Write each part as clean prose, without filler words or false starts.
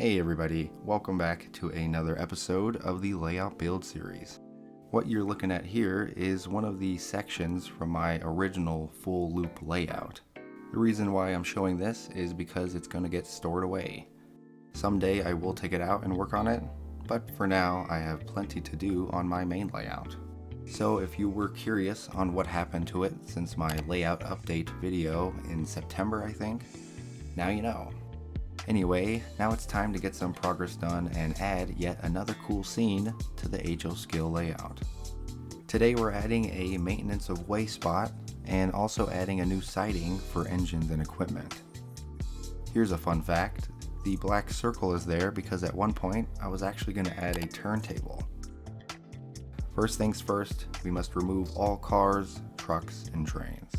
Hey everybody, welcome back to another episode of the Layout Build series. What you're looking at here is one of the sections from my original full loop layout. The reason why I'm showing this is because it's going to get stored away. Someday I will take it out and work on it, but for now I have plenty to do on my main layout. So if you were curious on what happened to it since my layout update video in September, I think, now you know. Anyway, now it's time to get some progress done and add yet another cool scene to the HO Skill layout. Today we're adding a maintenance of way spot and also adding a new siding for engines and equipment. Here's a fun fact, the black circle is there because at one point I was actually going to add a turntable. First things first, we must remove all cars, trucks, and trains.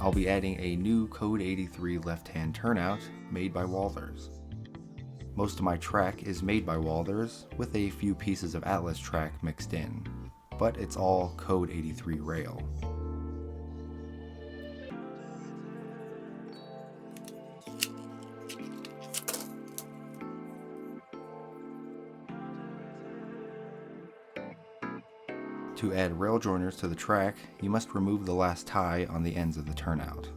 I'll be adding a new Code 83 left-hand turnout made by Walthers. Most of my track is made by Walthers with a few pieces of Atlas track mixed in, but it's all Code 83 rail. To add rail joiners to the track, you must remove the last tie on the ends of the turnout.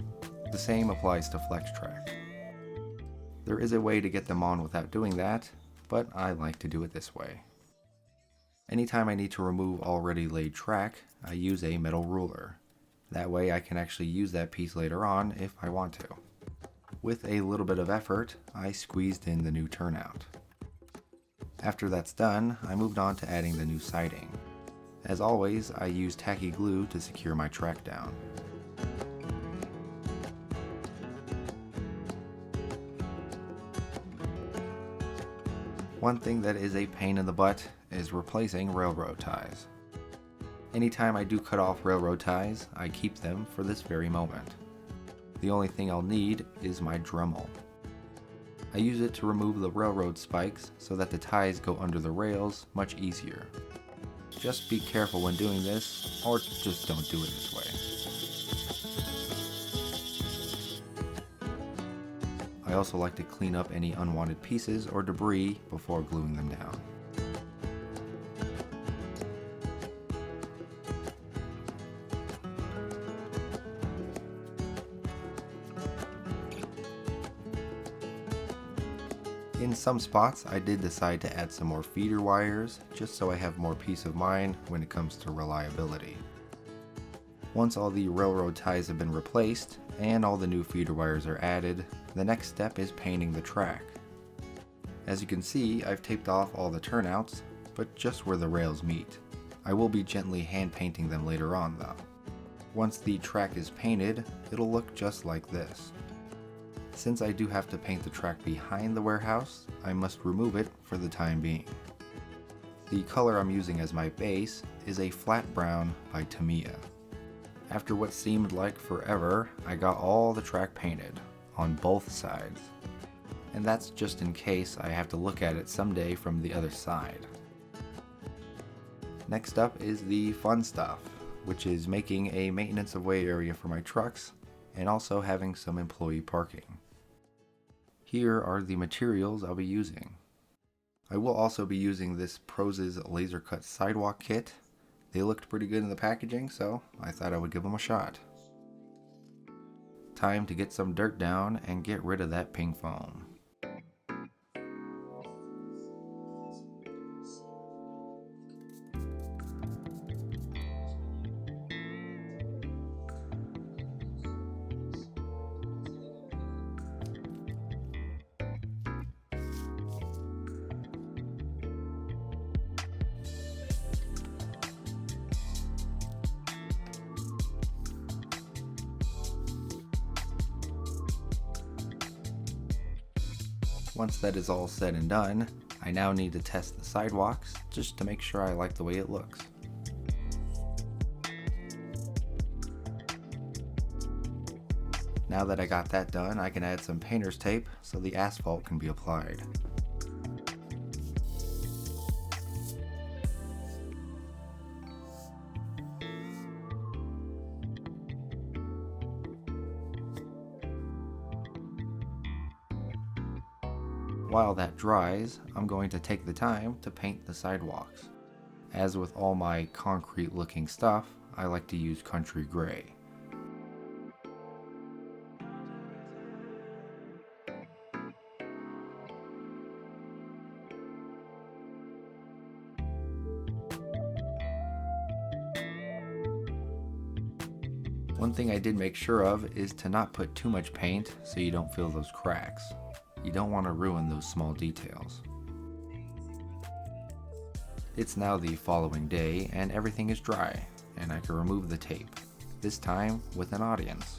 The same applies to flex track. There is a way to get them on without doing that, but I like to do it this way. Anytime I need to remove already laid track, I use a metal ruler. That way I can actually use that piece later on if I want to. With a little bit of effort, I squeezed in the new turnout. After that's done, I moved on to adding the new siding. As always, I use tacky glue to secure my track down. One thing that is a pain in the butt is replacing railroad ties. Anytime I do cut off railroad ties, I keep them for this very moment. The only thing I'll need is my Dremel. I use it to remove the railroad spikes so that the ties go under the rails much easier. Just be careful when doing this, or just don't do it this way. I also like to clean up any unwanted pieces or debris before gluing them down. In some spots, I did decide to add some more feeder wires, just so I have more peace of mind when it comes to reliability. Once all the railroad ties have been replaced, and all the new feeder wires are added, the next step is painting the track. As you can see, I've taped off all the turnouts, but just where the rails meet. I will be gently hand painting them later on though. Once the track is painted, it'll look just like this. Since I do have to paint the track behind the warehouse, I must remove it for the time being. The color I'm using as my base is a flat brown by Tamiya. After what seemed like forever, I got all the track painted, on both sides. And that's just in case I have to look at it someday from the other side. Next up is the fun stuff, which is making a maintenance of way area for my trucks, and also having some employee parking. Here are the materials I'll be using. I will also be using this Proz's laser cut sidewalk kit. They looked pretty good in the packaging, so I thought I would give them a shot. Time to get some dirt down and get rid of that pink foam. Once that is all said and done, I now need to test the sidewalks just to make sure I like the way it looks. Now that I got that done, I can add some painter's tape so the asphalt can be applied. While that dries, I'm going to take the time to paint the sidewalks. As with all my concrete looking stuff, I like to use country gray. One thing I did make sure of is to not put too much paint so you don't feel those cracks. You don't want to ruin those small details. It's now the following day and everything is dry, and I can remove the tape, this time with an audience.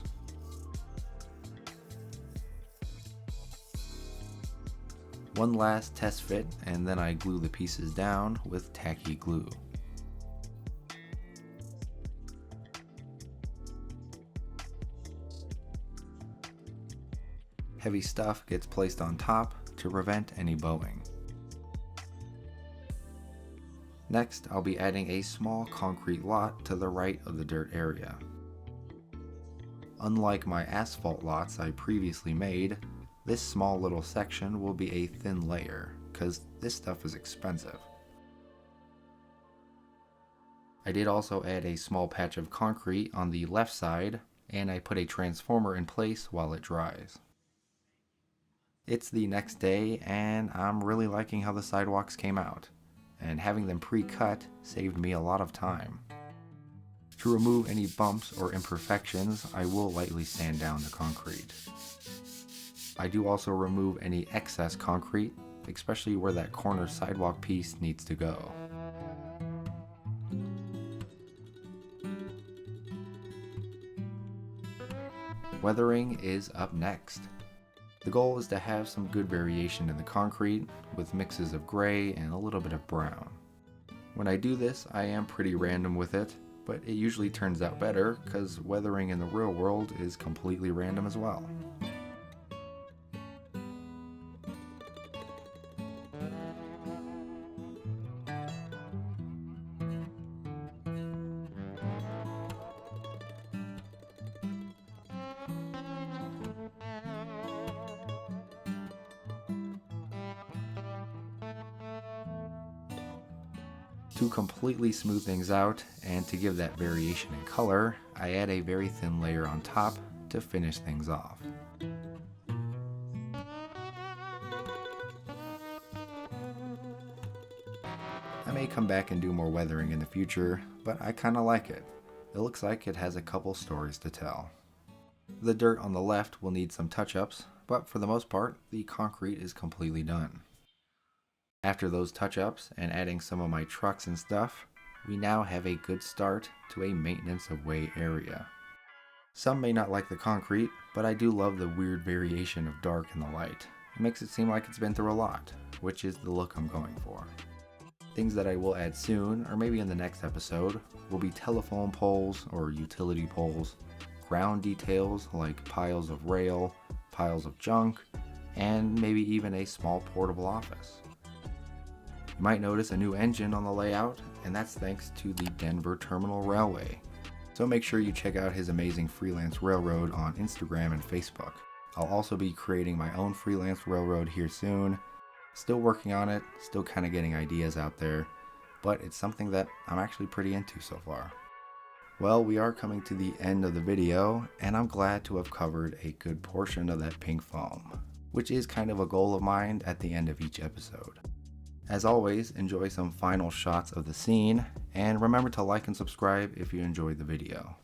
One last test fit and then I glue the pieces down with tacky glue. Heavy stuff gets placed on top to prevent any bowing. Next, I'll be adding a small concrete lot to the right of the dirt area. Unlike my asphalt lots I previously made, this small little section will be a thin layer, because this stuff is expensive. I did also add a small patch of concrete on the left side, and I put a transformer in place while it dries. It's the next day and I'm really liking how the sidewalks came out, and having them pre-cut saved me a lot of time. To remove any bumps or imperfections, I will lightly sand down the concrete. I do also remove any excess concrete, especially where that corner sidewalk piece needs to go. Weathering is up next. The goal is to have some good variation in the concrete, with mixes of gray and a little bit of brown. When I do this, I am pretty random with it, but it usually turns out better because weathering in the real world is completely random as well. To completely smooth things out and to give that variation in color, I add a very thin layer on top to finish things off. I may come back and do more weathering in the future, but I kinda like it. It looks like it has a couple stories to tell. The dirt on the left will need some touch-ups, but for the most part, the concrete is completely done. After those touch-ups and adding some of my trucks and stuff, we now have a good start to a maintenance of way area. Some may not like the concrete, but I do love the weird variation of dark and the light. It makes it seem like it's been through a lot, which is the look I'm going for. Things that I will add soon, or maybe in the next episode, will be telephone poles or utility poles, ground details like piles of rail, piles of junk, and maybe even a small portable office. You might notice a new engine on the layout, and that's thanks to the Denver Terminal Railway. So make sure you check out his amazing freelance railroad on Instagram and Facebook. I'll also be creating my own freelance railroad here soon. Still working on it, still kind of getting ideas out there, but it's something that I'm actually pretty into so far. Well, we are coming to the end of the video, and I'm glad to have covered a good portion of that pink foam, which is kind of a goal of mine at the end of each episode. As always, enjoy some final shots of the scene, and remember to like and subscribe if you enjoyed the video.